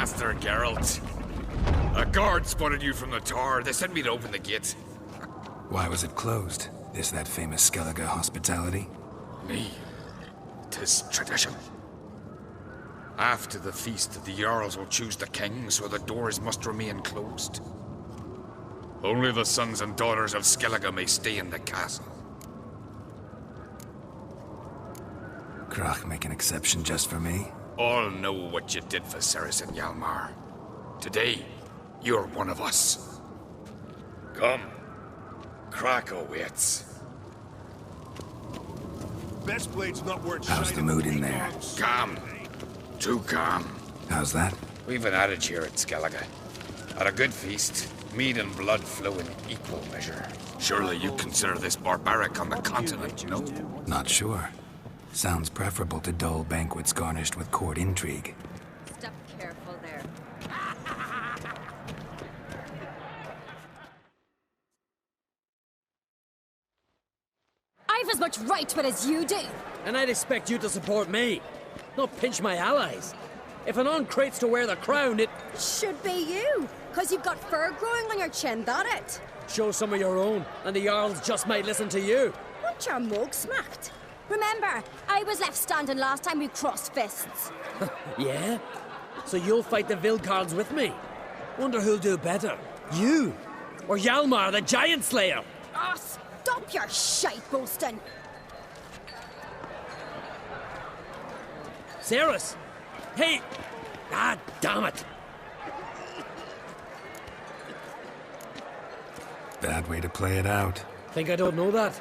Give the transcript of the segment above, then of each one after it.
Master Geralt. A guard spotted you from the tower. They sent me to open the gate. Why was it closed? Is that famous Skellige hospitality? Me. 'Tis tradition. After the feast, the Jarls will choose the king, so the doors must remain closed. Only the sons and daughters of Skellige may stay in the castle. Krach make an exception just for me? All know what you did for Ceres and Hjalmar. Today, you're one of us. Come. Krach awaits. Best blade's not worth How's the mood in there? Calm. Too calm. How's that? We've an adage here at Skellige. At a good feast, mead and blood flow in equal measure. Surely you consider this barbaric on the continent, no? Not sure. Sounds preferable to dull banquets garnished with court intrigue. Step careful there. I've as much right to it as you do. And I'd expect you to support me, not pinch my allies. If an uncrate's to wear the crown, it... Should be you, because you've got fur growing on your chin, that it? Show some of your own, and the Jarls just might listen to you. Want your mug smacked? Remember, I was left standing last time we crossed fists. Yeah? So you'll fight the Vilcards with me? Wonder who'll do better, you or Hjalmar the Giant Slayer? Ah, stop your shite boasting. Ceres! Hey! Ah, damn it! Bad way to play it out. Think I don't know that?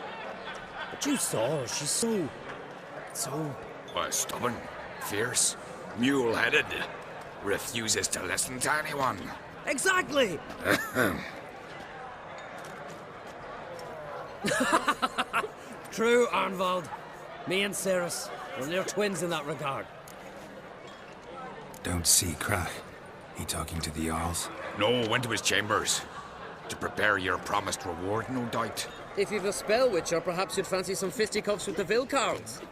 But you saw her, she's so... Why, stubborn, fierce, mule-headed. Refuses to listen to anyone. Exactly! True, Arnvald. Me and Ceres, we're near twins in that regard. Don't see Krach. He talking to the Jarls? No, went to his chambers. To prepare your promised reward, no doubt. If you've a spell witcher, perhaps you'd fancy some fisticuffs with the Vilcards.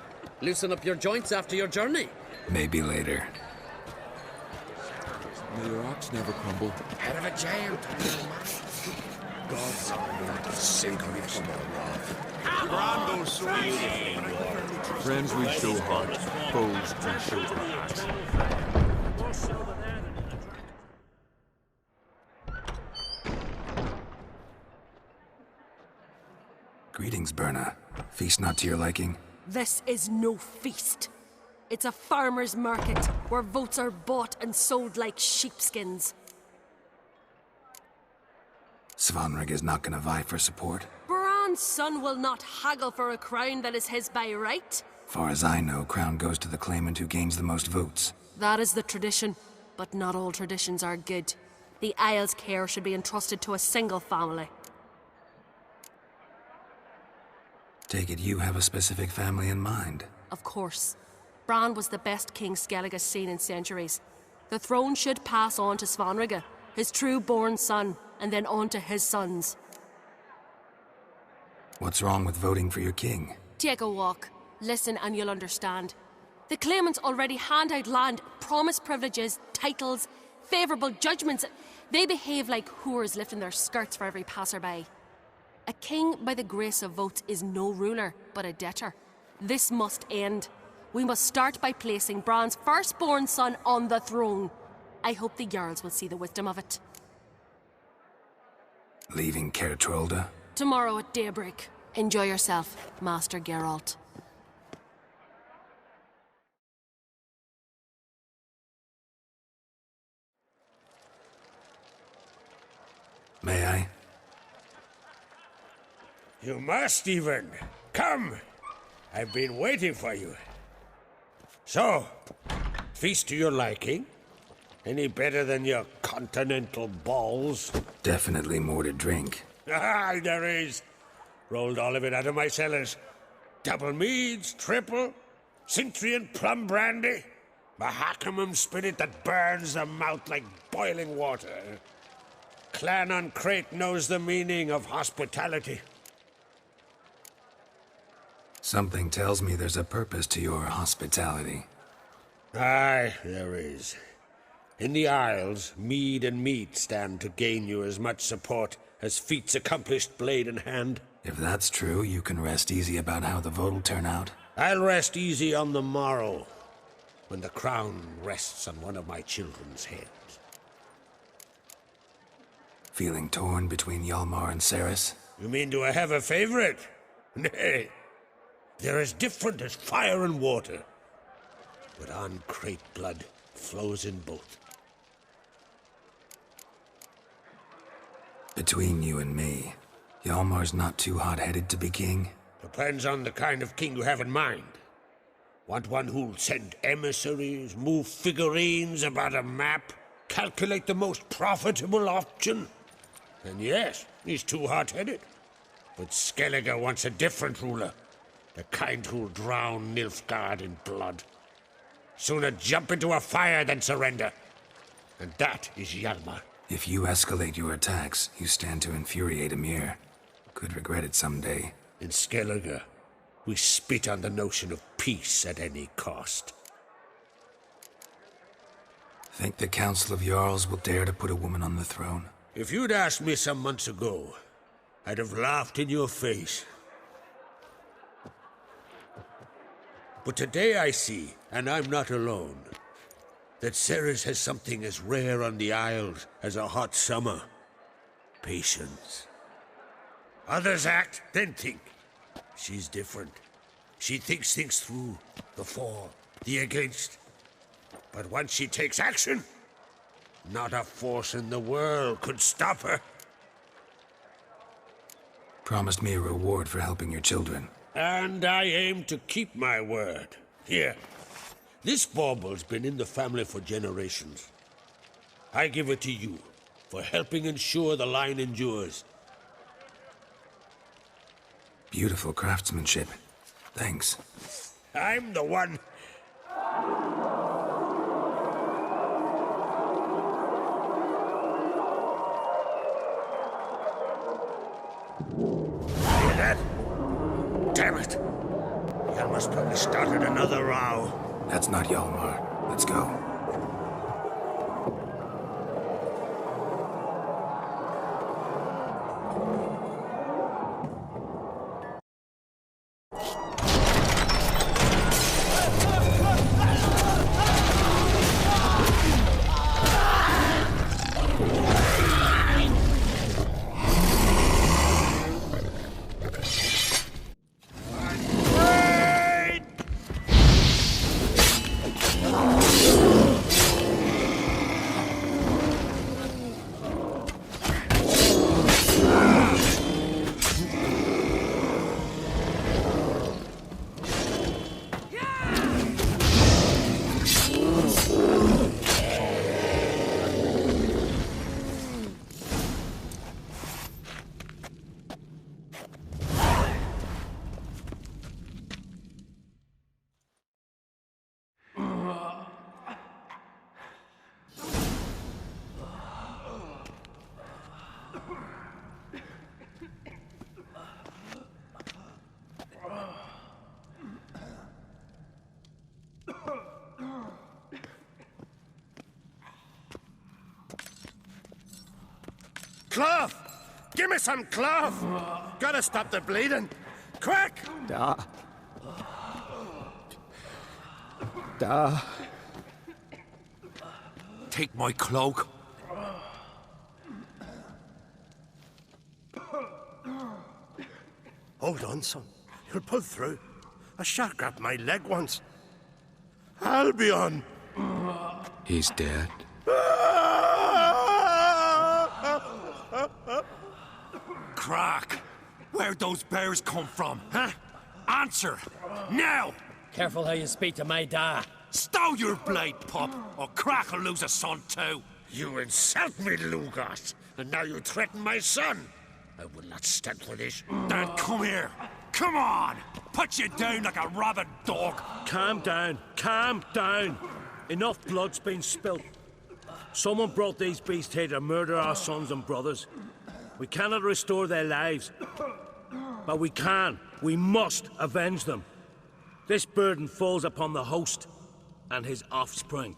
Loosen up your joints after your journey. Maybe later. May your ox never crumble. Head of a giant. God sink me from our wrath. Friends we show heart, foes we show heart. Greetings, Berna. Feast not to your liking? This is no feast. It's a farmer's market where votes are bought and sold like sheepskins. Svanrig is not gonna vie for support? Bran's son will not haggle for a crown that is his by right. Far as I know, crown goes to the claimant who gains the most votes. That is the tradition, but not all traditions are good. The Isle's care should be entrusted to a single family. Take it you have a specific family in mind? Of course. Bran was the best king Skellige's seen in centuries. The throne should pass on to Svanrige, his true-born son, and then on to his sons. What's wrong with voting for your king? Take a walk. Listen and you'll understand. The claimants already hand out land, promise privileges, titles, favourable judgments. They behave like whores lifting their skirts for every passerby. A king by the grace of votes is no ruler, but a debtor. This must end. We must start by placing Bran's firstborn son on the throne. I hope the Jarls will see the wisdom of it. Leaving Caer Trolda? Tomorrow at daybreak. Enjoy yourself, Master Geralt. May I? You must even. Come! I've been waiting for you. So, feast to your liking? Any better than your continental balls? Definitely more to drink. Ah, there is. Rolled all of it out of my cellars. Double meads, triple, Cintrian plum brandy, Mahakimum spirit that burns the mouth like boiling water. Clan on Crate knows the meaning of hospitality. Something tells me there's a purpose to your hospitality. Aye, there is. In the Isles, mead and meat stand to gain you as much support as feats accomplished blade in hand. If that's true, you can rest easy about how the vote'll turn out. I'll rest easy on the morrow, when the crown rests on one of my children's heads. Feeling torn between Hjalmar and Ceres? You mean do I have a favorite? Nay. They're as different as fire and water. But uncrate blood flows in both. Between you and me, Hjalmar's not too hot-headed to be king? Depends on the kind of king you have in mind. Want one who'll send emissaries, move figurines about a map, calculate the most profitable option? And yes, he's too hot-headed. But Skellige wants a different ruler. The kind who'll drown Nilfgaard in blood. Sooner jump into a fire than surrender. And that is Hjalmar. If you escalate your attacks, you stand to infuriate Emir. Could regret it someday. In Skellige, we spit on the notion of peace at any cost. Think the Council of Jarls will dare to put a woman on the throne? If you'd asked me some months ago, I'd have laughed in your face. But today I see, and I'm not alone, that Ceres has something as rare on the Isles as a hot summer. Patience. Others act, then think. She's different. She thinks things through, the for, the against. But once she takes action, not a force in the world could stop her. Promised me a reward for helping your children. And I aim to keep my word. Here. This bauble's been in the family for generations. I give it to you for helping ensure the line endures. Beautiful craftsmanship. Thanks. I'm the one. Hear that? Damn it! Hjalmar's probably started another row. That's not Hjalmar. Let's go. Cloth! Give me some cloth! Gotta stop the bleeding! Quick! Da. Take my cloak. Hold on, son. You'll pull through. A shark grabbed my leg once. Albion! He's dead. Crack! Where'd those bears come from, huh? Answer! Now! Careful how you speak to my da. Stow your blade, pup, or Crack will lose a son too. You insult me, Lugas, and now you threaten my son. I will not stand for this. Then come here. Come on! Put you down like a rabid dog. Calm down. Calm down. Enough blood's been spilt. Someone brought these beasts here to murder our sons and brothers. We cannot restore their lives. But we can. We must avenge them. This burden falls upon the host and his offspring.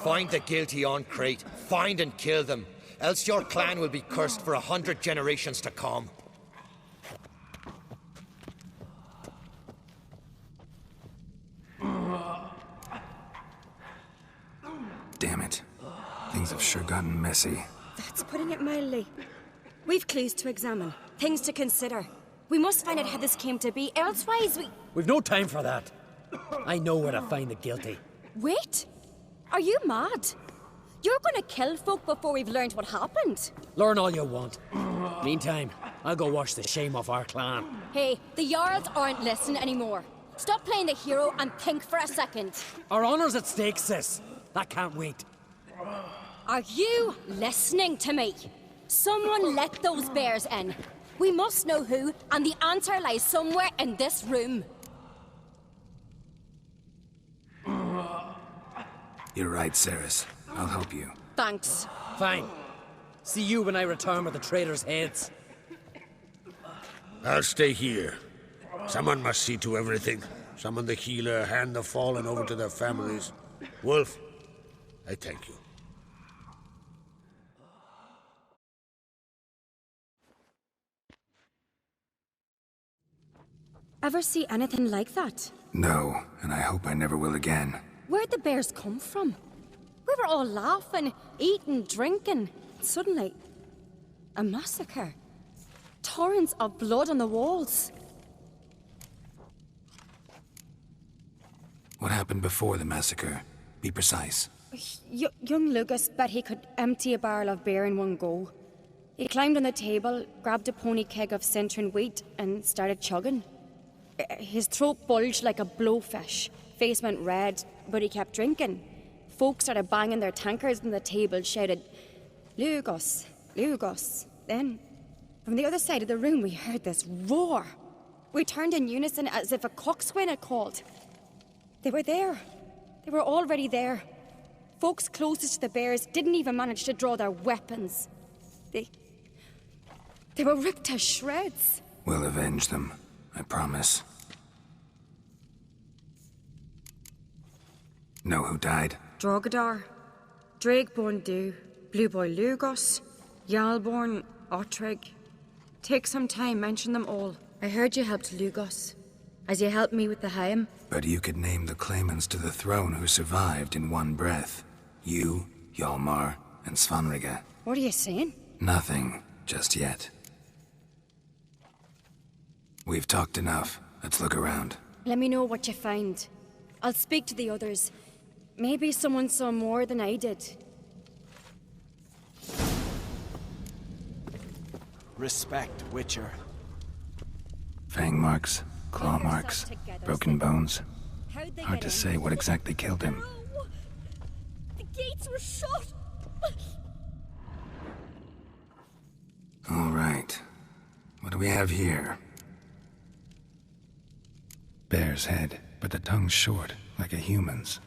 Find the guilty on Crete. Find and kill them. Else your clan will be cursed for 100 generations to come. Damn it. Things have sure gotten messy. That's putting it mildly. We've clues to examine, things to consider. We must find out how this came to be, elsewise We've no time for that. I know where to find the guilty. Wait! Are you mad? You're gonna kill folk before we've learned what happened. Learn all you want. Meantime, I'll go wash the shame off our clan. Hey, the Jarls aren't listening anymore. Stop playing the hero and think for a second. Our honor's at stake, sis. That can't wait. Are you listening to me? Someone let those bears in. We must know who, and the answer lies somewhere in this room. You're right, Ceres. I'll help you. Thanks. Fine. See you when I return with the traitors' heads. I'll stay here. Someone must see to everything. Summon the healer, hand the fallen over to their families. Wolf, I thank you. Ever see anything like that? No, and I hope I never will again. Where'd the bears come from? We were all laughing, eating, drinking. Suddenly, a massacre. Torrents of blood on the walls. What happened before the massacre? Be precise. Young Lucas bet he could empty a barrel of beer in one go. He climbed on the table, grabbed a pony keg of Centron wheat, and started chugging. His throat bulged like a blowfish. Face went red, but he kept drinking. Folks started banging their tankards on the table, shouted, "Lugos, Lugos." Then, from the other side of the room, we heard this roar. We turned in unison as if a coxswain had called. They were there. They were already there. Folks closest to the bears didn't even manage to draw their weapons. They were ripped to shreds. We'll avenge them, I promise. Know who died? Drogadar, Drakeborn Du, Blue Boy Lugos, Yalborn, Ottrig. Take some time, mention them all. I heard you helped Lugos, as you helped me with the Haim. But you could name the claimants to the throne who survived in one breath. You, Hjalmar, and Svanrige. What are you saying? Nothing, just yet. We've talked enough. Let's look around. Let me know what you find. I'll speak to the others. Maybe someone saw more than I did. Respect, Witcher. Fang marks, claw marks, broken bones. Hard to say what exactly killed him. No! The gates were shut! All right. What do we have here? Bear's head, but the tongue's short, like a human's.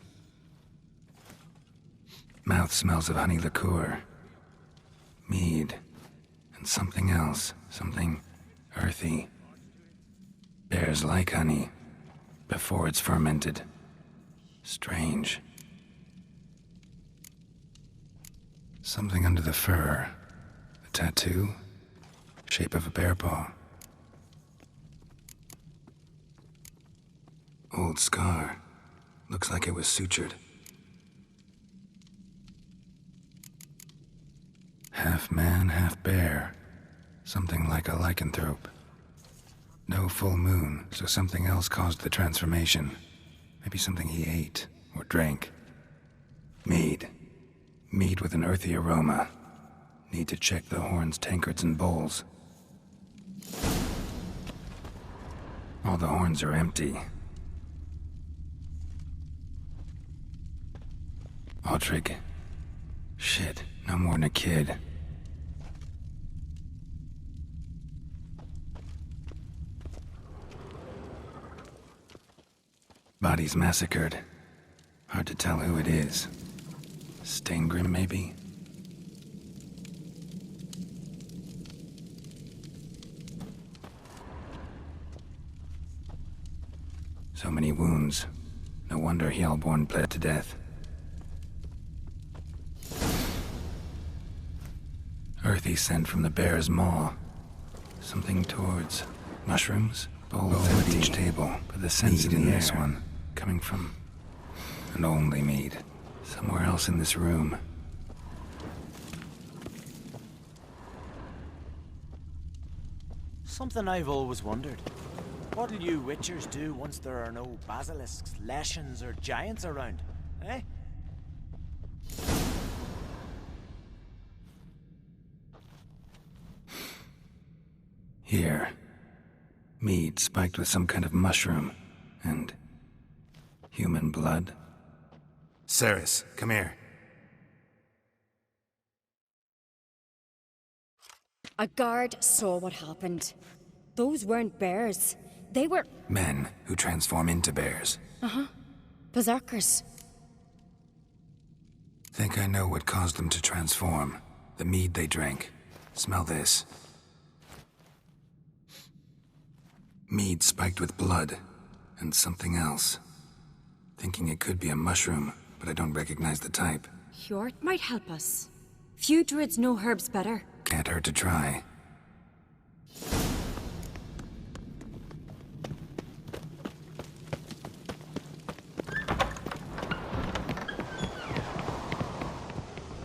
Mouth smells of honey liqueur. Mead. And something else. Something earthy. Bears like honey, before it's fermented. Strange. Something under the fur. A tattoo? Shape of a bear paw. Old scar. Looks like it was sutured. Half man, half bear. Something like a lycanthrope. No full moon, so something else caused the transformation. Maybe something he ate or drank. Mead. Mead with an earthy aroma. Need to check the horns, tankards, and bowls. All the horns are empty. Ottrig. Shit, no more than a kid. Bodies massacred. Hard to tell who it is. Steingrim, maybe? So many wounds. No wonder Hjalborn bled to death. earthy scent from the bear's maw. Something towards mushrooms, bowl at each table, but the scent in this one coming from an only mead. Somewhere else in this room. Something I've always wondered. What'll you witchers do once there are no basilisks, leshens, or giants around? Eh? Here. Mead spiked with some kind of mushroom. And human blood. Ceres, come here. A guard saw what happened. Those weren't bears. They were... Men who transform into bears. berserkers. Think I know what caused them to transform. The mead they drank. Smell this. Mead spiked with blood. And something else. Thinking it could be a mushroom, but I don't recognize the type. Hjort might help us. Few druids know herbs better. Can't hurt to try.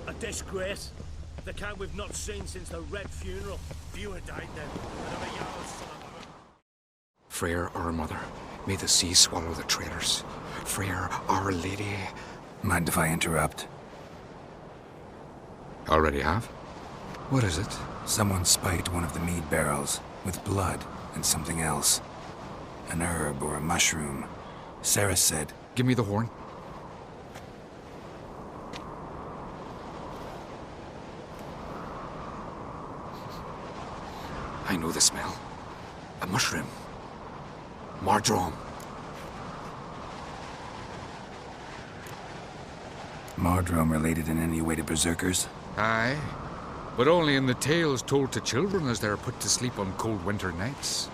A disgrace. The cat we've not seen since the Red funeral. Fewer died then. Another Jarl's son of a... Freyr, our mother, may the sea swallow the traitors. Freyr, our lady. Mind if I interrupt? Already have? What is it? Someone spiked one of the mead barrels with blood and something else. An herb or a mushroom. Sarah said... Give me the horn. I know the smell. A mushroom. Mardrome. Mardrome related in any way to berserkers? Aye, but only in the tales told to children as they're put to sleep on cold winter nights.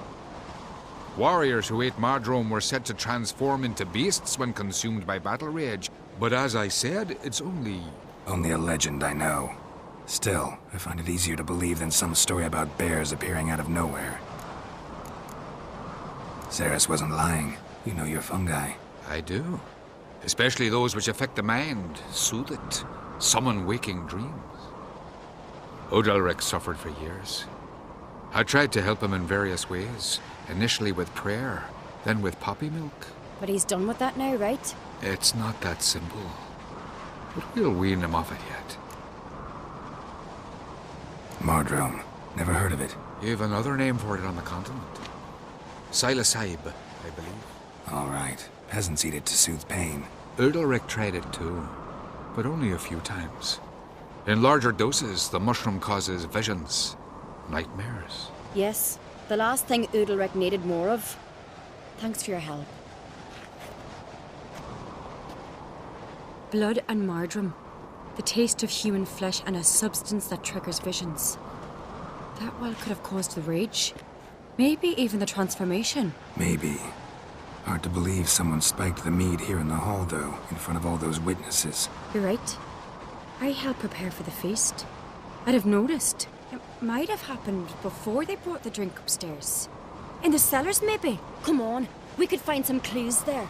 Warriors who ate Mardrome were said to transform into beasts when consumed by battle rage, but as I said, it's only... Only a legend, I know. Still, I find it easier to believe than some story about bears appearing out of nowhere. Ceres wasn't lying. You know your fungi. I do. Especially those which affect the mind, soothe it, summon waking dreams. Odalric suffered for years. I tried to help him in various ways, initially with prayer, then with poppy milk. But he's done with that now, right? It's not that simple. But we'll wean him off it yet. Mardrome. Never heard of it. You've another name for it on the continent. Silasaib, I believe. All right. Peasants eat it to soothe pain. Udalric tried it too, but only a few times. In larger doses, the mushroom causes visions, nightmares. Yes, the last thing Udalric needed more of. Thanks for your help. Blood and Mardrome. The taste of human flesh and a substance that triggers visions. That well could have caused the rage. Maybe even the transformation. Maybe. Hard to believe someone spiked the mead here in the hall, though, in front of all those witnesses. You're right. I helped prepare for the feast. I'd have noticed. It might have happened before they brought the drink upstairs. In the cellars, maybe? Come on, we could find some clues there.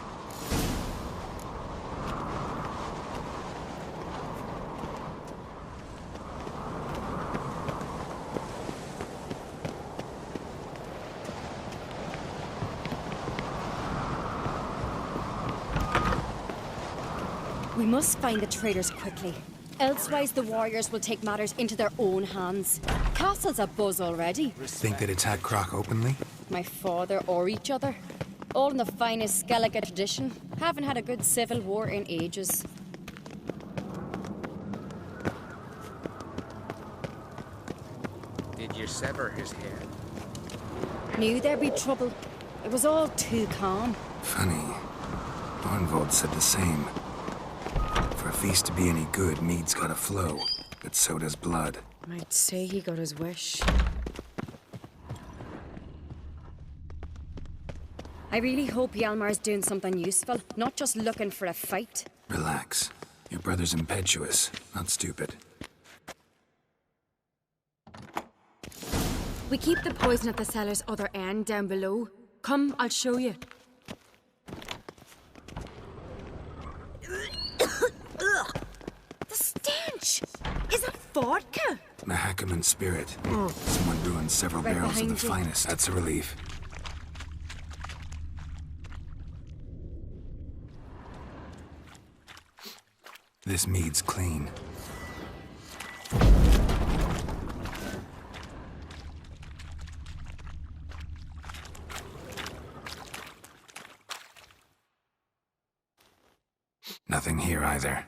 We must find the traitors quickly. Elsewise, the warriors will take matters into their own hands. Castle's abuzz already. Think they'd attack Croc openly? My father or each other. All in the finest Skellige tradition. Haven't had a good civil war in ages. Did you sever his head? Knew there'd be trouble. It was all too calm. Funny. Arnvold said the same. For a feast to be any good, mead's gotta flow, but so does blood. I'd say he got his wish. I really hope Hjalmar's doing something useful, not just looking for a fight. Relax. Your brother's impetuous, not stupid. We keep the poison at the cellar's other end, down below. Come, I'll show you. The stench! Is that vodka? Mahakaman spirit. Someone ruined several Right barrels of the behind you. finest. That's a relief. This mead's clean. Nothing here either.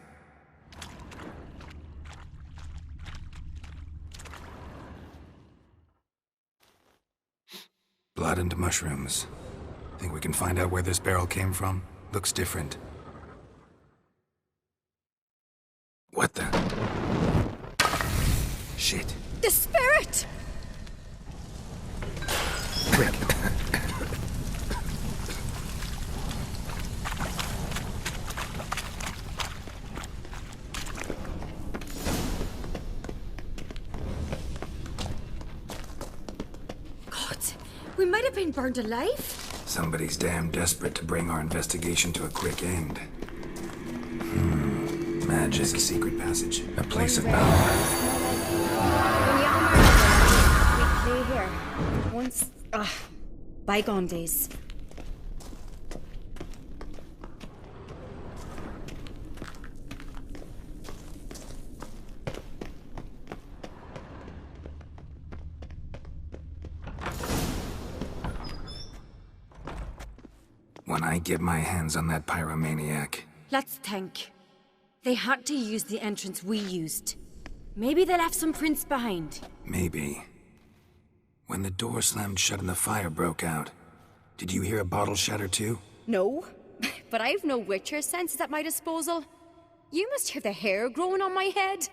Blood and mushrooms. Think we can find out where this barrel came from? Looks different. What the? Shit. The spirit! Quick. God, we might have been burned alive. Somebody's damn desperate to bring our investigation to a quick end. Magic. A secret passage. A place of power. We play here. Once... bygone days. When I get my hands on that pyromaniac, Let's think. They had to use the entrance we used. Maybe they left some prints behind. maybe. When the door slammed shut and the fire broke out, did you hear a bottle shatter too? No, but I've no Witcher senses at my disposal. You must hear the hair growing on my head.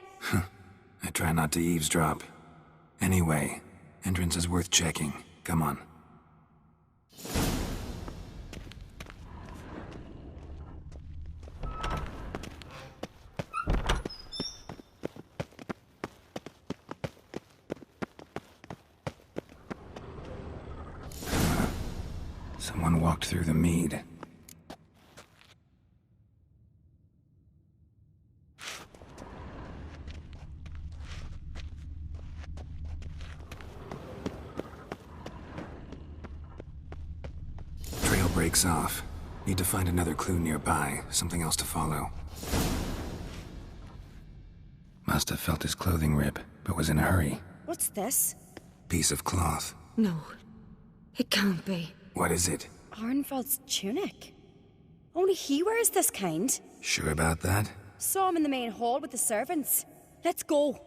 I try not to eavesdrop. Anyway, entrance is worth checking. Come on. Someone walked through the mead. Trail breaks off. Need to find another clue nearby, something else to follow. Must have felt his clothing rip, but was in a hurry. What's this? Piece of cloth. No, it can't be. What is it? Arnvald's tunic. Only he wears this kind. Sure about that? Saw him in the main hall with the servants. Let's go.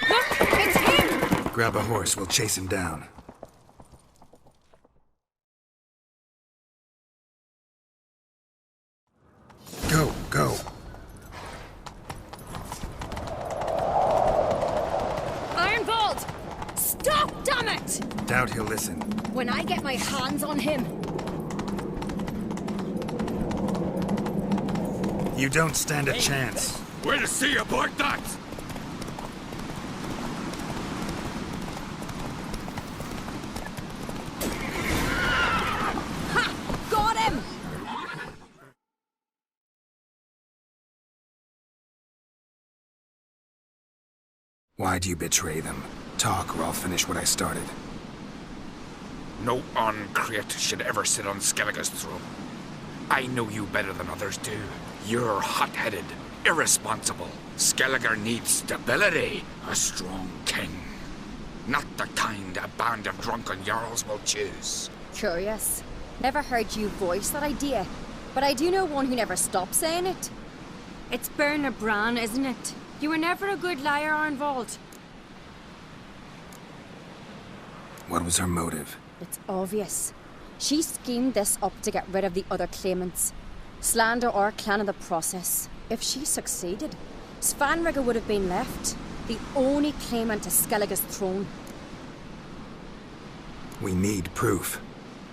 Look, it's him! Grab a horse, we'll chase him down. Go, go. Arnvald! Stop, damn it! Doubt he'll listen. When I get my hands on him, You don't stand a chance. Way to see aboard that! ha! Got him! Why do you betray them? Talk or I'll finish what I started. No Uncreate should ever sit on Skellige's throne. I know you better than others do. You're hot-headed, irresponsible. Skellige needs stability. A strong king. Not the kind a band of drunken jarls will choose. Curious. Never heard you voice that idea, but I do know one who never stops saying it. It's Berna Bran, isn't it? You were never a good liar, Arnvald. What was her motive? It's obvious. She schemed this up to get rid of the other claimants. Slander our clan in the process. If she succeeded, Svanrige would have been left, the only claimant to Skellige's throne. We need proof.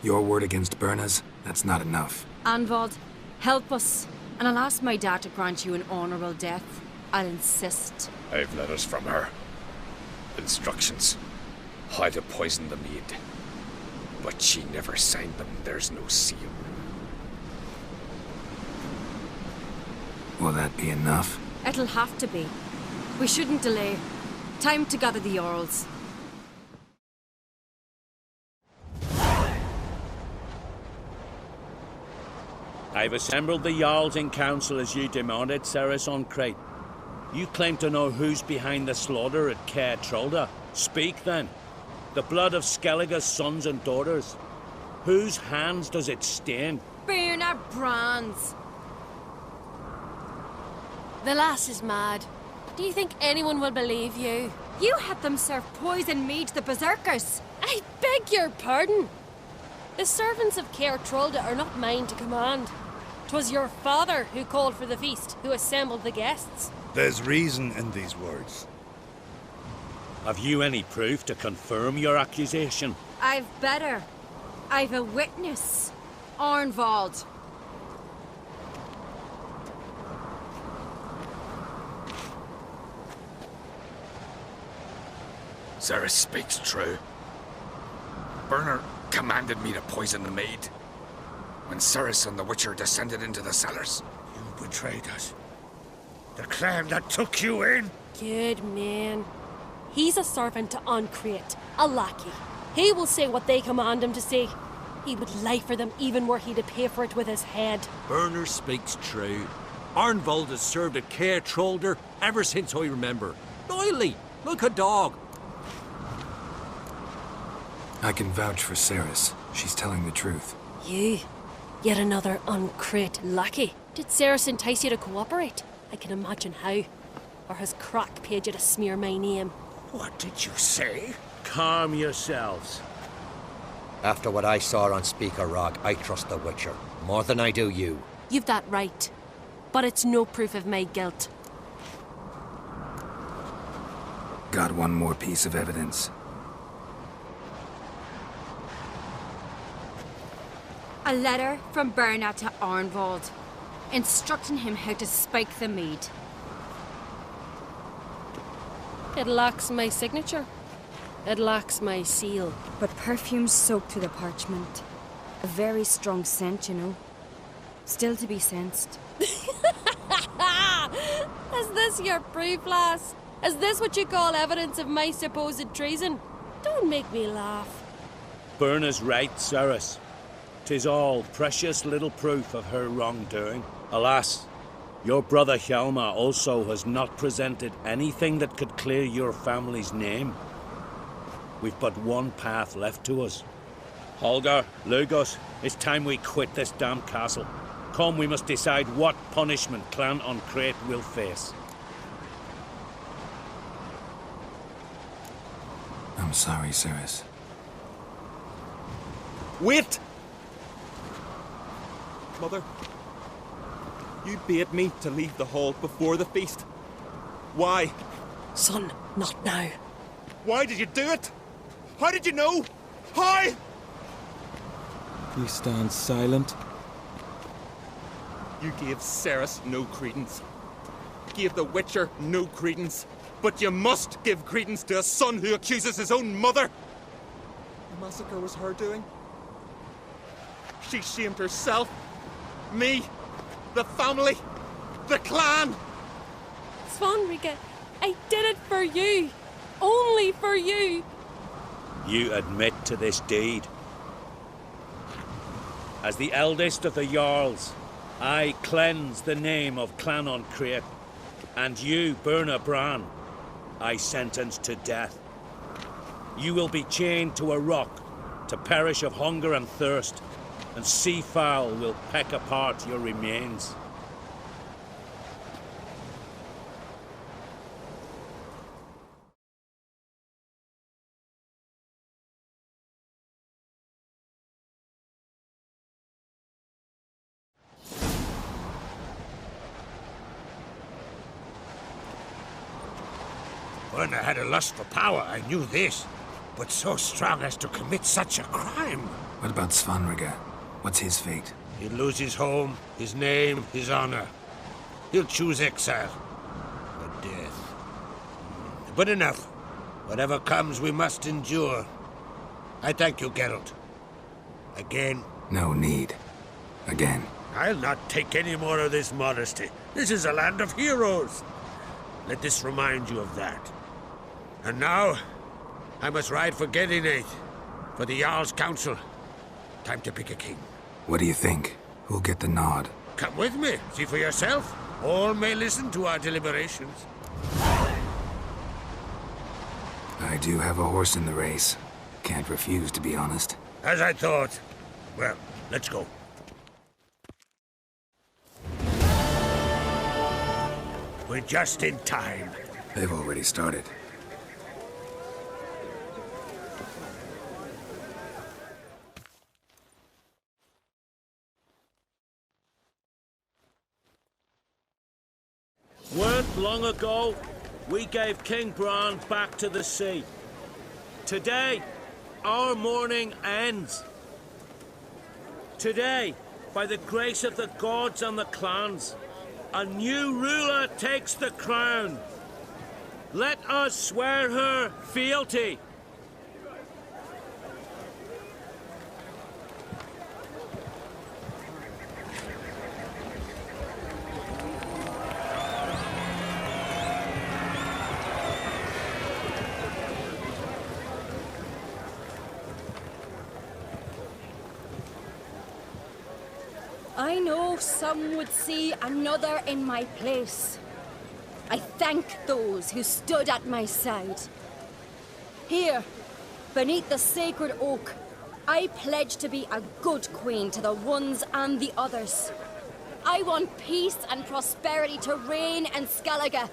Your word against Berna's, that's not enough. Arnvald, help us, and I'll ask my dad to grant you an honourable death. I'll insist. I've letters from her. Instructions. How to poison the mead. But she never signed them. There's no seal. Will that be enough? It'll have to be. We shouldn't delay. Time to gather the Jarls. I've assembled the Jarls in council as you demanded, Ceres on Crate. You claim to know who's behind the slaughter at Caer Trolda. Speak then. The blood of Skellige's sons and daughters. Whose hands does it stain? Berna Brands. The lass is mad. Do you think anyone will believe you? You had them serve poison mead to the berserkers. I beg your pardon. The servants of Caer Trolda are not mine to command. 'Twas your father who called for the feast, who assembled the guests. There's reason in these words. Have you any proof to confirm your accusation? I've better. I've a witness. Arnvald. Ceres speaks true. Berna commanded me to poison the maid. When Ceres and the Witcher descended into the cellars. You betrayed us. The clan that took you in? Good man. He's a servant to Ancrate, a lackey. He will say what they command him to say. He would lie for them even were he to pay for it with his head. Berner speaks true. Arnvald has served at Caer Trolder ever since I remember. Doily, look a dog. I can vouch for Ceres. She's telling the truth. You? Yet another Ancrate lackey. Did Ceres entice you to cooperate? I can imagine how. Or has Crack paid you to smear my name? What did you say? Calm yourselves. After what I saw on Speaker Rock, I trust the Witcher. More than I do you. You've that right. But it's no proof of my guilt. Got one more piece of evidence. A letter from Berna to Arnvald, instructing him how to spike the mead. It lacks my signature. It lacks my seal. But perfume soaked through the parchment. A very strong scent, you know. Still to be sensed. Is this your proof, lass? Is this what you call evidence of my supposed treason? Don't make me laugh. Berna's right, Ceres. 'Tis all precious little proof of her wrongdoing. Alas, your brother Hjalmar also has not presented anything that could clear your family's name. We've but one path left to us. Holger, Lugos, it's time we quit this damned castle. Come, we must decide what punishment Clan Ancrate will face. I'm sorry, Ceres. Wait! Mother, you bade me to leave the hall before the feast. Why? Son, not now. Why did you do it? How did you know? How? You stand silent. You gave Ceres no credence. Gave the Witcher no credence. But you must give credence to a son who accuses his own mother. The massacre was her doing. She shamed herself. Me. The family. The clan. Svanrika, I did it for you. Only for you. You admit to this deed. As the eldest of the Jarls, I cleanse the name of Clan Ancrate, and you, Berna Bran, I sentence to death. You will be chained to a rock to perish of hunger and thirst, and sea fowl will peck apart your remains. Berna had a lust for power, I knew this. but so strong as to commit such a crime. What about Svanrige? What's his fate? He'll lose his home, his name, his honor. He'll choose exile or death. But enough. Whatever comes, we must endure. I thank you, Geralt. Again. No need. Again. I'll not take any more of this modesty. This is a land of heroes. Let this remind you of that. And now, I must ride for Gedinate, for the Jarl's Council. Time to pick a king. What do you think? Who'll get the nod? Come with me. See for yourself. All may listen to our deliberations. I do have a horse in the race. Can't refuse, to be honest. As I thought. Well, let's go. We're just in time. They've already started. Weren't long ago, we gave King Bran back to the sea. Today, our mourning ends. Today, by the grace of the gods and the clans, a new ruler takes the crown. Let us swear her fealty. I know some would see another in my place. I thank those who stood at my side. Here, beneath the sacred oak, I pledge to be a good queen to the ones and the others. I want peace and prosperity to reign in Skellige.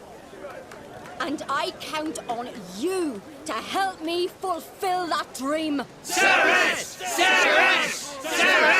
And I count on you to help me fulfill that dream. Sarah! Sarah! Sarah!